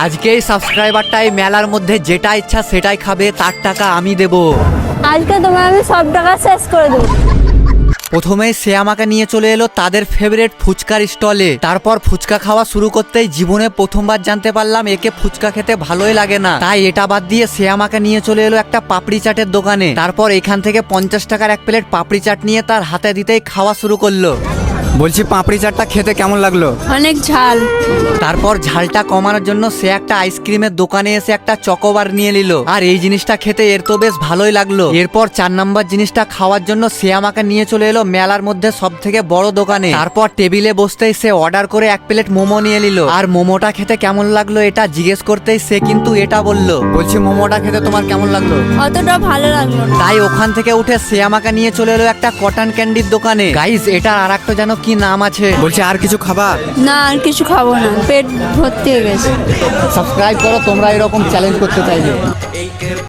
আজকে এই সাবস্ক্রাইবারটাই মেলার মধ্যে যেটা ইচ্ছা সেটাই খাবে, তার টাকা আমি দেব। আজকে তোমার আমি সব টাকা শেষ করে দেবো। প্রথমেই সে আমাকে নিয়ে চলে এলো তাদের ফেভারিট ফুচকার স্টলে। তারপর ফুচকা খাওয়া শুরু করতেই জীবনে প্রথমবার জানতে পারলাম একে ফুচকা খেতে ভালোই লাগে না। তাই এটা বাদ দিয়ে সে আমাকে নিয়ে চলে এলো একটা পাপড়ি চাটের দোকানে। তারপর এখান থেকে 50 টাকার এক প্লেট পাপড়ি চাট নিয়ে তার হাতে দিতেই খাওয়া শুরু করলো। বলছি পাপড়ি চাটটা খেতে কেমন লাগলো? অনেক ঝাল। তারপর ঝালটা কমানোর জন্য সে একটা আইসক্রিমের দোকানে এসে একটা চকোবার নিয়ে নিল। আর এই জিনিসটা খেতে এর তো বেশ ভালোই লাগলো। এরপর 4 নম্বর জিনিসটা খাওয়ার জন্য সে আমাকে নিয়ে চলে এলো মেলার মধ্যে সব থেকে বড় দোকানে। তারপর টেবিলে বসতেই সে অর্ডার করে এক প্লেট মোমো নিয়ে নিল। আর মোমোটা খেতে কেমন লাগলো এটা জিজ্ঞেস করতেই সে কিন্তু এটা বললো। বলছি মোমোটা খেতে তোমার কেমন লাগলো? অতটা ভালো লাগলো না। তাই ওখান থেকে উঠে সে আমাকে নিয়ে চলে এলো একটা কটন ক্যান্ডির দোকানে। গাইস এটার আর একটা যেন কি নাম আছে। বলছি আর কিছু খাবা? না আর কিছু খাবো না, পেট ভর্তি হয়ে গেছে। সাবস্ক্রাইব করো তোমরা এরকম চ্যালেঞ্জ করতে চাইলে।